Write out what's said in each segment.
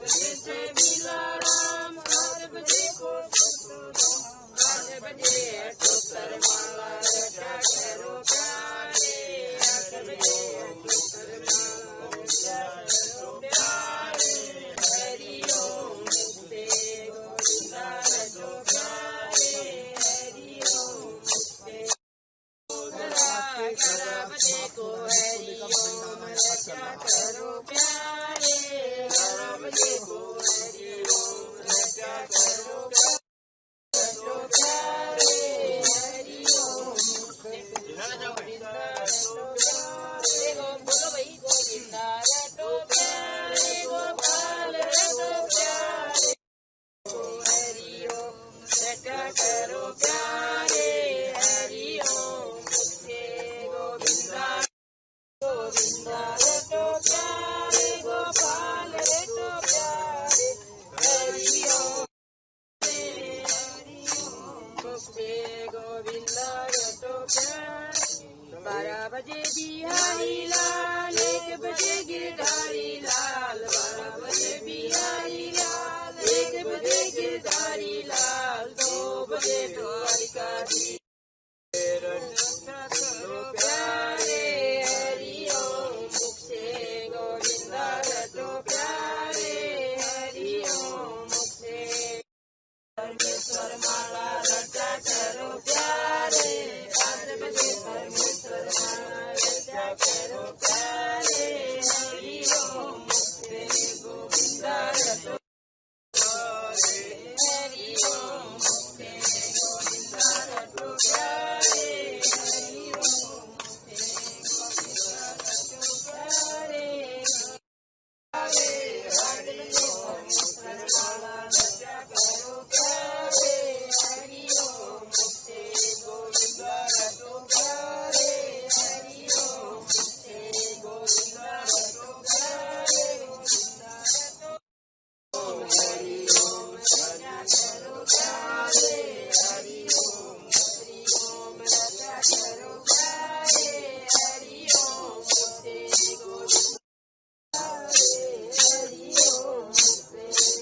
जैसे मिला राम 8 बजे को 8 बजे टोकर माला रटा करो प्यारे 8 बजे टोकर माला रटा करो प्यारे हरि ओम मुक्ते गोविंदा रटो प्यारे हरि ओम मुक्ते 11 बजे को हरि ओम रटा करो प्यारे 11 बजे को हरि ओम रटा करो प्यारे हरि ओम मुक्ते गोविंदा रटो प्यारे बोलो भाई गोविंदा रटो प्यारे गोपाल रटो प्यारे हरि ओम रटा करो प्यारे हरि ओम मुक्ते गोविंदा गोविंदा रटो प्यारे गोपाल रटो प्यारे हरि ओम मुक्ते गोविंदा रटो प्यारे 12 बजे बिहारी लाल 1 बजे गिरधारी लाल 12 बजे बिहारी लाल 1 बजे गिरधारी लाल 2 बजे द्वारिकाधीश रटो प्यारे हरि ओम मुक्ते गोविंदा रटो प्यारे हरि ओम मुक्ते परमेश्वर माला रटा करो प्यारे 8 बजे परमेश्वर माला रटा करो प्यारे हरि ओम मुक्ते गोविंदा रटो प्यारे हरि ओम मुक्ते गोविंदा रटो प्यारे हरि ओम मुक्ते गोविंदा रटो प्यारे 8 बजे परमेश्वर माला रटा करो प्यारे हरि ओम मुक्ते गोविंदा रटो प्यारे हरि ओम मुक्ते गोविंदा रटो प्यारे गोविंदा रटो ओम हरि ओम रटा करो प्यारे हरि ओम रटा करो प्यारे हरि ओम मुक्ते गोविंदा हरि ओम मुक्ते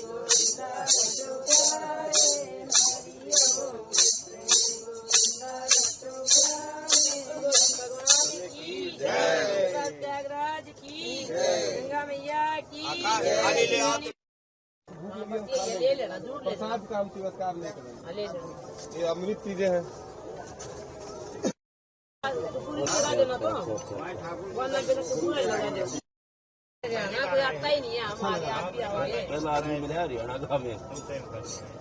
गोविंदा रटो प्यारे हरि ओम मुक्ते गोविंदा रटो प्यारे भगवान की जय सत्याग्रज की जय गंगा मैया की जय ले लेना दूर ले प्रसाद का हम तिरस्कार नहीं करेंगे ले लेना ये अमृत चीजें हैं पूरी लगा देना तो वरना फिर पूरा लगा देना हरियाणा कोई आता ही नहीं है हम आगे आप भी आओगे आदमी मिले हरियाणा का में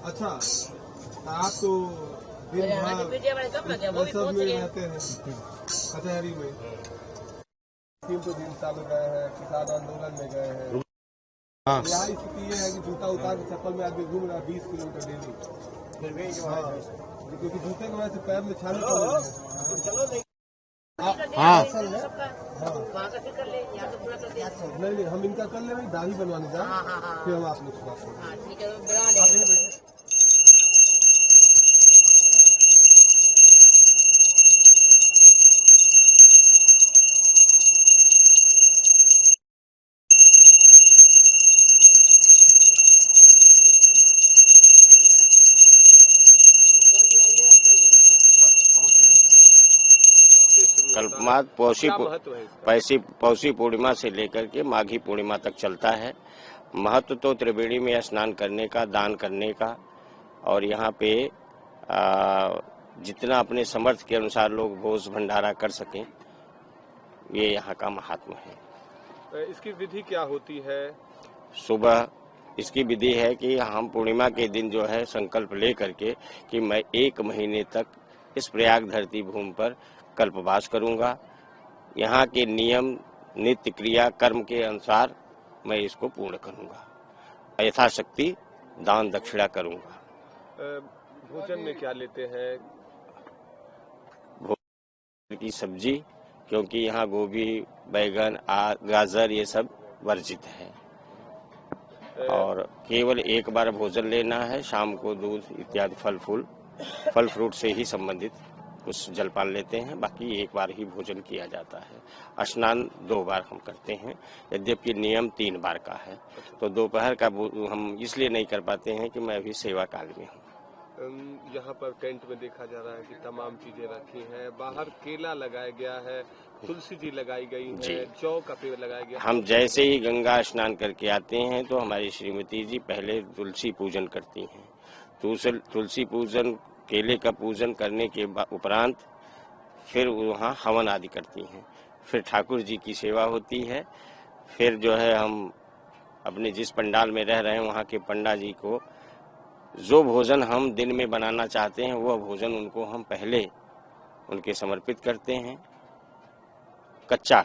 अच्छा आप तो दिन हरियाणा के भर मीडिया वाले कब लगे वो भी सब पहुंच में रहे रहते हैं कचहरी में 300 दिन साल में गए हैं किसान आंदोलन में गए हैं यहाँ स्थिति ये है कि जूता उतार के चप्पल में आदमी घूम रहा है 20 किलोमीटर डेली क्योंकि जूते की वजह से पैर में छाले पड़ रहे हैं हाँ वहाँ का फिर कर ले यहाँ तो पूरा कर दिया नहीं हम इनका कर ले दाढ़ी बनवाने जाए फिर हम आप लोग से बात करेंगे हाँ ठीक है तो बना ले कल्पमाद पौषी पूर्णिमा से लेकर के माघी पूर्णिमा तक चलता है। महत्व तो त्रिवेणी में स्नान करने का, दान करने का, और यहाँ पे जितना अपने समर्थ के अनुसार लोग भोज भंडारा कर सकें, ये यहाँ का महात्मा है। इसकी विधि क्या होती है? सुबह इसकी विधि है कि हम पूर्णिमा के दिन जो है संकल्प ले करके कि मैं 1 महीने तक इस प्रयाग धरती भूमि पर कल्पवास करूंगा। यहाँ के नियम, नित्य क्रिया, कर्म के अनुसार मैं इसको पूर्ण करूंगा। यथाशक्ति दान दक्षिणा करूंगा। भोजन में क्या लेते हैं? भोजन की सब्जी, क्योंकि यहाँ गोभी, बैगन, गाजर ये सब वर्जित है, और केवल एक बार भोजन लेना है। शाम को दूध इत्यादि फल फ्रूट से ही संबंधित कुछ जलपान लेते हैं, बाकी एक बार ही भोजन किया जाता है। स्नान 2 बार हम करते हैं, यद्यपि नियम 3 बार का है। तो दोपहर का हम इसलिए नहीं कर पाते हैं कि मैं अभी सेवा काल में हूँ। यहाँ पर टेंट में देखा जा रहा है कि तमाम चीजें रखी हैं, बाहर केला लगाया गया है, तुलसी जी लगाई गई है, जौ का पेड़ लगाया गया है। हम जैसे ही गंगा स्नान करके आते हैं तो हमारी श्रीमती जी पहले तुलसी पूजन करती हैं। तुलसी पूजन, केले का पूजन करने के उपरांत फिर वहाँ हवन आदि करती हैं। फिर ठाकुर जी की सेवा होती है। फिर जो है हम अपने जिस पंडाल में रह रहे हैं वहाँ के पंडा जी को जो भोजन हम दिन में बनाना चाहते हैं वह भोजन उनको हम पहले उनके समर्पित करते हैं। कच्चा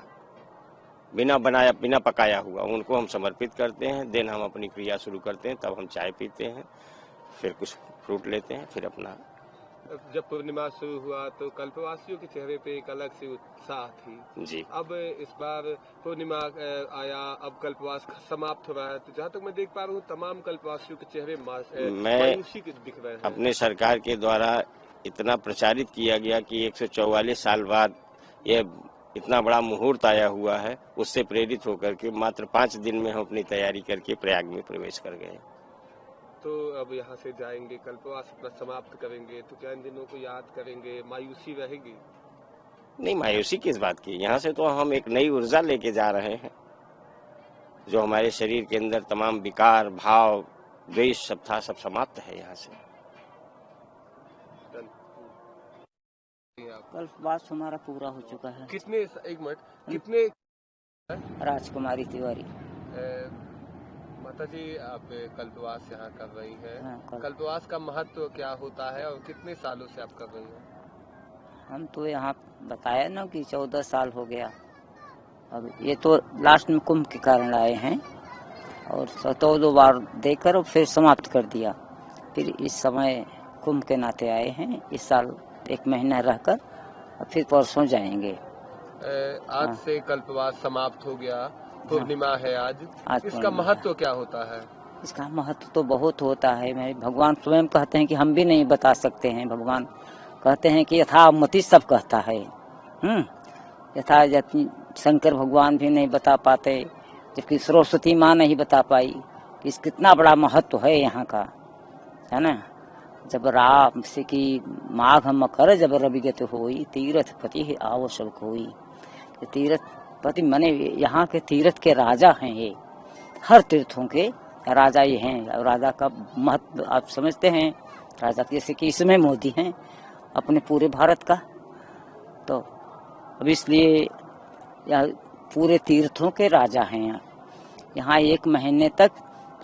बिना पकाया हुआ उनको हम समर्पित करते हैं। दिन हम अपनी क्रिया शुरू करते हैं, तब हम चाय पीते हैं, फिर कुछ फ्रूट लेते हैं, फिर अपना। जब पूर्णिमा शुरू हुआ तो कल्पवासियों के चेहरे पे एक अलग सी उत्साह थी जी। अब इस बार पूर्णिमा आया, अब कल्पवास समाप्त हो रहा है, तो जहाँ तक मैं देख पा रहा हूँ तमाम कल्पवासियों के चेहरे मायूसी के दिख रहे हैं। अपने सरकार के द्वारा इतना प्रचारित किया गया कि 144 साल बाद यह इतना बड़ा मुहूर्त आया हुआ है, उससे प्रेरित होकर के मात्र 5 दिन में हम अपनी तैयारी करके प्रयाग में प्रवेश कर गए। तो अब यहाँ से जाएंगे, कल्पवास अपना समाप्त करेंगे, तो क्या इन दिनों को याद करेंगे? मायूसी रहेगी? नहीं, मायूसी किस बात की। यहाँ से तो हम एक नई ऊर्जा लेके जा रहे हैं। जो हमारे शरीर के अंदर तमाम विकार, भाव, द्वेष सब था, सब समाप्त है यहाँ से। कल्पवास हमारा पूरा हो चुका है। कितने राजकुमारी तिवारी। माता जी, आप कल्पवास यहाँ कर रही हैं। हाँ, कल्पवास का महत्व क्या होता है और कितने सालों से आप कर रही हैं? हम तो यहाँ बताया ना कि 14 साल हो गया। अब ये तो लास्ट में कुंभ के कारण आए हैं और 14 बार देकर और फिर समाप्त कर दिया। फिर इस समय कुंभ के नाते आए हैं। इस साल 1 महीना रहकर और फिर परसों जाएंगे। आज से कल्पवास समाप्त हो गया, पूर्णिमा है आज इसका महत्व क्या होता है? इसका महत्व तो बहुत होता है। मैं भगवान स्वयं कहते हैं कि हम भी नहीं बता सकते हैं। भगवान कहते हैं कि यथामति सब कहता है। यथा शंकर भगवान भी नहीं बता पाते, जबकि सरस्वती माँ नहीं बता पाई कि इस कितना बड़ा महत्व है यहाँ का, है ना। जब राम से की माघ मकर जब रविगत होई, तीर्थ पति आवश्यक होई। तीर्थ पति माने यहाँ के तीर्थ के राजा हैं। ये हर तीर्थों के राजा ये हैं। और राजा का महत्व आप समझते हैं। राजा जैसे कि इसमें मोदी हैं अपने पूरे भारत का, तो अब इसलिए यह पूरे तीर्थों के राजा हैं। यहाँ 1 महीने तक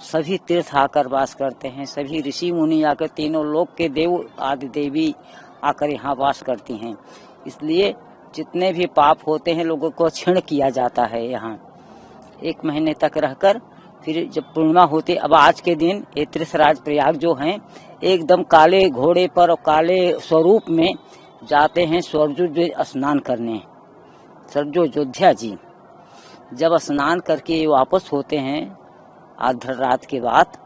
सभी तीर्थ आकर वास करते हैं। सभी ऋषि मुनि आकर, तीनों लोक के देव आदि देवी आकर यहाँ वास करती हैं। इसलिए जितने भी पाप होते हैं लोगों को क्षीण किया जाता है। यहाँ 1 महीने तक रहकर फिर जब पूर्णिमा होती, अब आज के दिन ये तीर्थराज प्रयाग जो हैं एकदम काले घोड़े पर और काले स्वरूप में जाते हैं स्वर्गजोध्या स्नान करने। स्वर्गजोध्या जी जब स्नान करके वापस होते हैं आधी रात के बाद,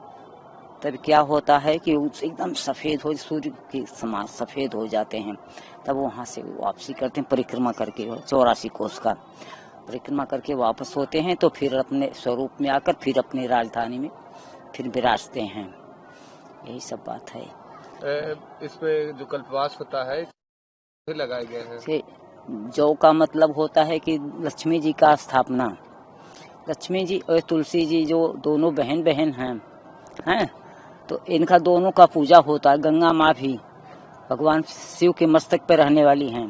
तब क्या होता है कि एकदम सफेद हो, सूर्य के समान सफेद हो जाते हैं। तब वहाँ से वापसी करते हैं परिक्रमा करके, 84 कोस का परिक्रमा करके वापस होते हैं। तो फिर अपने स्वरूप में आकर फिर अपनी राजधानी में फिर विराजते हैं। यही सब बात है। इसमें जो कल्पवास होता है फिर लगाए गए हैं। जौ का मतलब होता है कि लक्ष्मी जी का स्थापना। लक्ष्मी जी और तुलसी जी जो दोनों बहन हैं, तो इनका दोनों का पूजा होता है। गंगा माँ भी भगवान शिव के मस्तक पर रहने वाली हैं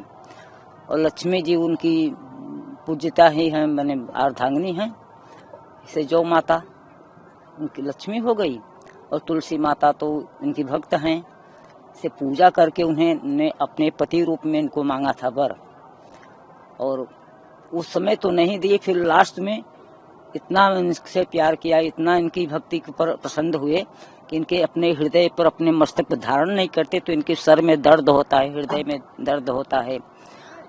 और लक्ष्मी जी उनकी पूज्यता ही है, मैंने अर्धांगिनी हैं। इसे जौ माता उनकी लक्ष्मी हो गई और तुलसी माता तो इनकी भक्त हैं। इसे पूजा करके उन्हें अपने पति रूप में इनको मांगा था वर, और उस समय तो नहीं दिए। फिर लास्ट में इतना इनसे प्यार किया, इतना इनकी भक्ति पर प्रसन्न हुए कि इनके अपने हृदय पर अपने मस्तक पर धारण नहीं करते तो इनके सर में दर्द होता है, हृदय में दर्द होता है।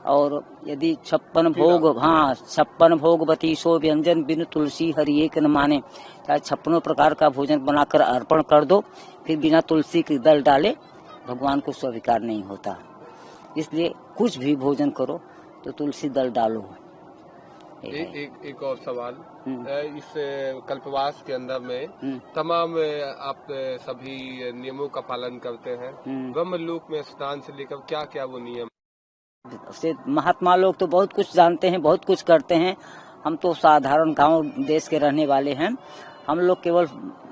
और यदि 56 भोग बती सो व्यंजन बिन तुलसी हरि एक न माने, चाहे 56 प्रकार का भोजन बनाकर अर्पण कर दो, फिर बिना तुलसी के दल डाले भगवान को स्वीकार नहीं होता। इसलिए कुछ भी भोजन करो तो तुलसी दल डालो। एक और सवाल, इस कल्पवास के अंदर में तमाम आप सभी नियमों का पालन करते हैं। ब्रह्मलोक में स्नान से लेकर क्या क्या वो नियम से महात्मा लोग तो बहुत कुछ जानते हैं, बहुत कुछ करते हैं। हम तो साधारण गांव देश के रहने वाले हैं। हम लोग केवल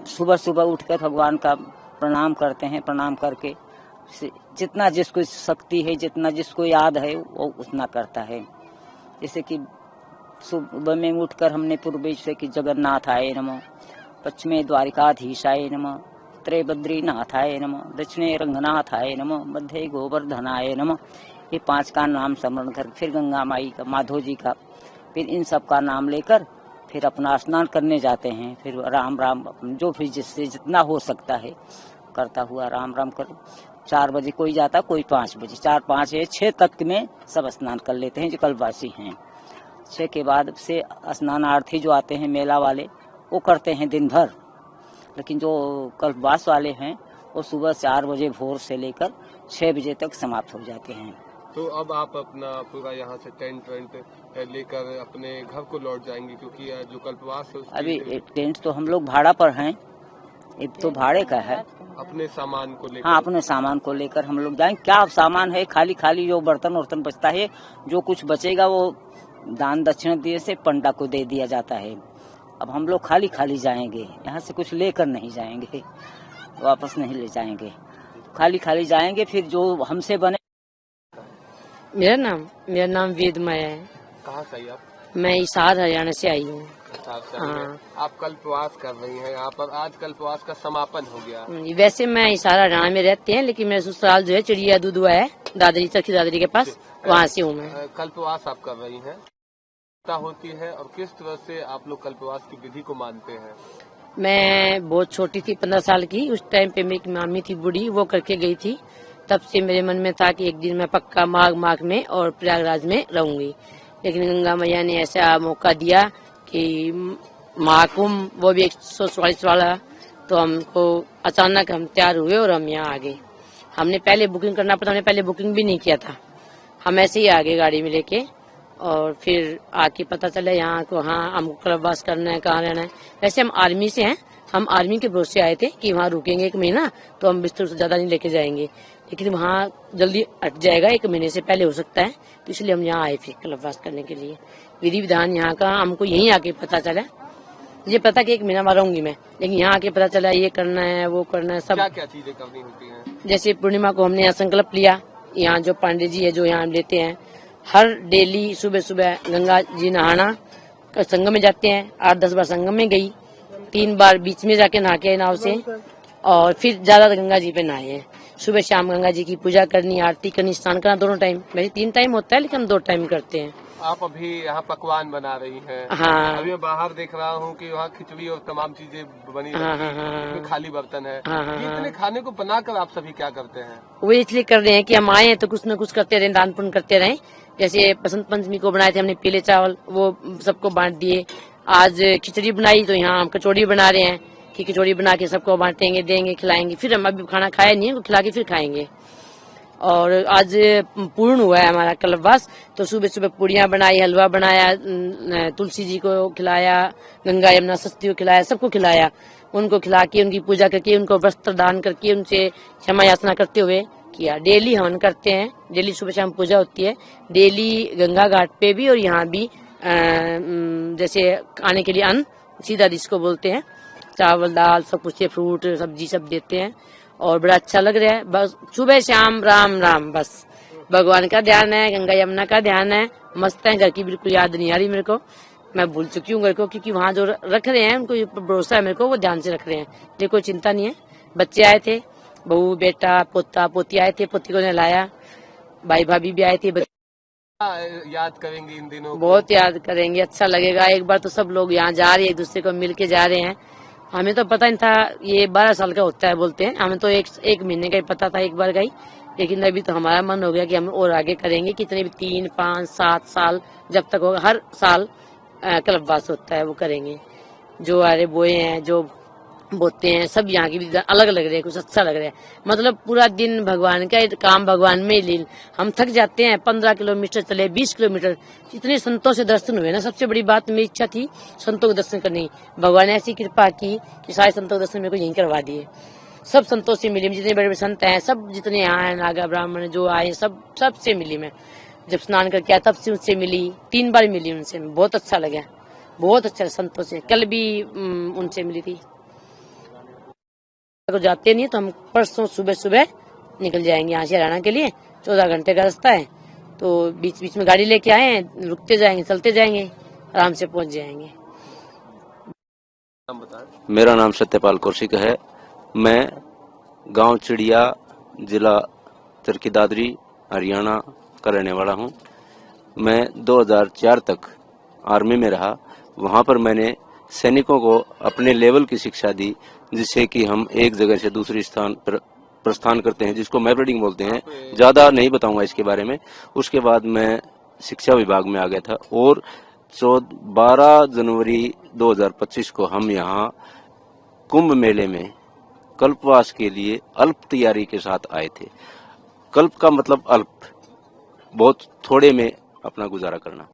सुबह सुबह उठकर भगवान का प्रणाम करते हैं। प्रणाम करके जितना जिसको शक्ति है, जितना जिसको याद है वो उतना करता है। जैसे कि सुबह में उठकर हमने पूर्व से कि जगन्नाथाय नमः, पश्चिमे द्वारिकाधीशाय नमः, उत्तरे बद्रीनाथाय नमः, दक्षिणे रंगनाथाय नमः, मध्य गोवर्धनाय नमः, ये 5 का नाम स्मरण कर, फिर गंगा माई का, माधो जी का, फिर इन सब का नाम लेकर फिर अपना स्नान करने जाते हैं। फिर राम राम जो भी जिससे जितना हो सकता है करता हुआ राम राम करो। 4 बजे कोई जाता, कोई 5 बजे, 4, 5 या 6 तक में सब स्नान कर लेते हैं जो कल्पवासी हैं। 6 के बाद से स्नानार्थी जो आते हैं मेला वाले वो करते हैं दिन भर, लेकिन जो कल्पवास वाले हैं वो सुबह 4 बजे भोर से लेकर 6 बजे तक समाप्त हो जाते हैं। तो अब आप अपना पूरा यहाँ से टेंट वेंट लेकर अपने घर को लौट जाएंगे, क्योंकि जो कल्पवास है अभी टेंट तो हम लोग भाड़ा पर हैं, ये तो भाड़े का है। अपने सामान को लेकर? हाँ, अपने सामान को लेकर हम लोग जाएंगे। क्या सामान है, खाली खाली जो बर्तन वर्तन बचता है, जो कुछ बचेगा वो दान दक्षिणा दिए से पंडा को दे दिया जाता है। अब हम लोग खाली खाली जाएंगे, यहाँ से कुछ लेकर नहीं जाएंगे, वापस नहीं ले जाएंगे, खाली खाली जाएंगे। फिर जो हमसे बने। मेरा नाम वेदमय है। कहाँ से आई आप? मैं हिसार हरियाणा से आई हूँ। हाँ। आप कल्पवास कर रही हैं यहाँ पर, आज कल्पवास का समापन हो गया। वैसे मैं हिसार हरियाणा में रहते हैं, लेकिन मेरा ससुराल जो है चिड़िया दूधवा है, दादरी सखी दादरी के पास, वहाँ से हूँ मैं। कल्पवास आप कर रही हैं, क्या होती है और किस तरह से आप लोग कल्पवास की विधि को मानते हैं? मैं बहुत छोटी थी, 15 साल की, उस टाइम पे मेरी मामी थी बूढ़ी, वो करके गई थी। तब से मेरे मन में था कि एक दिन मैं पक्का माघ में और प्रयागराज में रहूंगी। लेकिन गंगा मैया ने ऐसा मौका दिया कि महाकुंभ, वो भी 144 वाला, तो हमको अचानक हम तैयार हुए और हम यहाँ आ गए। हमने पहले बुकिंग करना पड़ा, हमने पहले बुकिंग भी नहीं किया था, हम ऐसे ही आ गए गाड़ी में लेके। और फिर आके पता चला यहाँ को, हाँ हमको कल्पवास करना है, कहाँ रहना है। वैसे हम आर्मी से हैं, हम आर्मी के भरोसे आए थे कि वहाँ रुकेंगे 1 महीना, तो हम बिस्तर से ज्यादा नहीं लेके जाएंगे, लेकिन वहाँ जल्दी हट जाएगा, 1 महीने से पहले हो सकता है, तो इसलिए हम यहाँ आए थे कल्पवास करने के लिए। विधि विधान यहाँ का हमको यहीं आके पता चला। ये पता कि 1 महीना में रहूंगी मैं, लेकिन यहाँ आके पता चला ये करना है, वो करना है, सब क्या क्या चीजें करनी होती हैं। जैसे पूर्णिमा को हमने यहाँ संकल्प लिया, यहाँ जो पांडे जी है जो यहाँ लेते हैं, हर डेली सुबह सुबह गंगा जी नहाना, संगम में जाते हैं, 8-10 बार संगम में गई, 3 बार बीच में जाके नहा के नाव से, और फिर ज्यादा गंगा जी पे नहाए हैं। सुबह शाम गंगा जी की पूजा करनी, आरती करनी, स्नान करना, दोनों टाइम। वैसे 3 टाइम होता है, लेकिन हम 2 टाइम करते हैं। आप अभी यहाँ पकवान बना रही हैं। हाँ। अभी मैं बाहर देख रहा हूँ कि वहाँ खिचड़ी और तमाम चीजें बनी हाँ, रही हैं। हाँ, खाली बर्तन है। हाँ, हाँ, इतने खाने को बनाकर आप सभी क्या करते हैं? वो इसलिए कर रहे हैं कि हम आए हैं तो कुछ न कुछ करते रहे, दान पुण्य करते रहे। जैसे बसंत पंचमी को बनाए थे हमने पीले चावल, वो सबको बांट दिए। आज खिचड़ी बनाई तो यहाँ हम कचौड़ी बना रहे हैं कि कचौड़ी बना के सबको बांटेंगे, देंगे, खिलाएंगे। फिर हम अभी खाना खाया नहीं है, खिला के फिर खाएंगे। और आज पूर्ण हुआ है हमारा कल्पवास, तो सुबह सुबह पूड़ियाँ बनाई, हलवा बनाया, तुलसी जी को खिलाया, गंगा यमुना सस्ती को खिलाया, सबको खिलाया। उनको खिला के उनकी पूजा करके, उनको वस्त्र दान करके, उनसे क्षमा याचना करते हुए किया। डेली हवन करते हैं, डेली सुबह शाम पूजा होती है, डेली गंगा घाट पे भी और यहाँ भी। जैसे खाने के लिए अन्न सीधा जिसको बोलते हैं, चावल दाल सब कुछ, फ्रूट सब्जी सब देते हैं, और बड़ा अच्छा लग रहा है। बस सुबह शाम राम राम, बस भगवान का ध्यान है, गंगा यमुना का ध्यान है, मस्त है। घर की बिल्कुल याद नहीं आ रही मेरे को, मैं भूल चुकी हूँ घर को, क्योंकि वहाँ जो रख रहे हैं उनको भरोसा है मेरे को, वो ध्यान से रख रहे हैं, ये कोई चिंता नहीं है। बच्चे आए थे, बहू बेटा पोता पोती आए थे, पोती को नहलाया, भाई भाभी भी आए थे। याद करेंगे इन दिनों को? बहुत याद करेंगे, अच्छा लगेगा। एक बार तो सब लोग यहाँ जा रहे हैं, एक दूसरे को मिल के जा रहे हैं। हमें तो पता नहीं था ये 12 साल का होता है बोलते हैं, हमें तो एक महीने का ही पता था, एक बार का ही। लेकिन अभी तो हमारा मन हो गया कि हम और आगे करेंगे, कितने भी 3, 5, 7 साल जब तक होगा, हर साल कल्पवास होता है वो करेंगे। जो आरे बोए हैं, जो बोते हैं, सब यहाँ की विधि अलग लग रहे हैं, कुछ अच्छा लग रहा है। मतलब पूरा दिन भगवान का काम, भगवान में ही लीन। हम थक जाते हैं, 15 किलोमीटर चले, 20 किलोमीटर, इतने संतों से दर्शन हुए ना। सबसे बड़ी बात मेरी इच्छा थी संतों के दर्शन करनी। भगवान ने ऐसी कृपा की कि सारे संतों के दर्शन मेरे को यहीं करवा दिए। सब संतों से मिली, जितने बड़े बड़े संत हैं, सब जितने यहाँ हैं, नागा ब्राह्मण जो आए, सब से मिली। मैं जब स्नान करके आया तब से उनसे मिली, 3 बार मिली उनसे। बहुत अच्छा लगा, बहुत अच्छा संतों से। कल भी उनसे मिली थी। तो जाते नहीं तो हम परसों सुबह सुबह निकल जाएंगे यहाँ से हरियाणा के लिए। 14 घंटे का रास्ता है, तो बीच बीच में गाड़ी लेके आए हैं, रुकते जाएंगे, चलते जाएंगे, आराम से पहुंच जाएंगे। मेरा नाम सत्यपाल कौशिक है। मैं गांव चिड़िया, जिला चरखी दादरी, हरियाणा का रहने वाला हूं। मैं 2004 तक आर्मी में रहा। वहां पर मैंने सैनिकों को अपने लेवल की शिक्षा दी, जिससे कि हम एक जगह से दूसरी स्थान पर प्रस्थान करते हैं, जिसको मैप रीडिंग बोलते हैं। ज्यादा नहीं बताऊंगा इसके बारे में। उसके बाद मैं शिक्षा विभाग में आ गया था और 12 जनवरी 2025 को हम यहाँ कुंभ मेले में कल्पवास के लिए अल्प तैयारी के साथ आए थे। कल्प का मतलब अल्प, बहुत थोड़े में अपना गुजारा करना।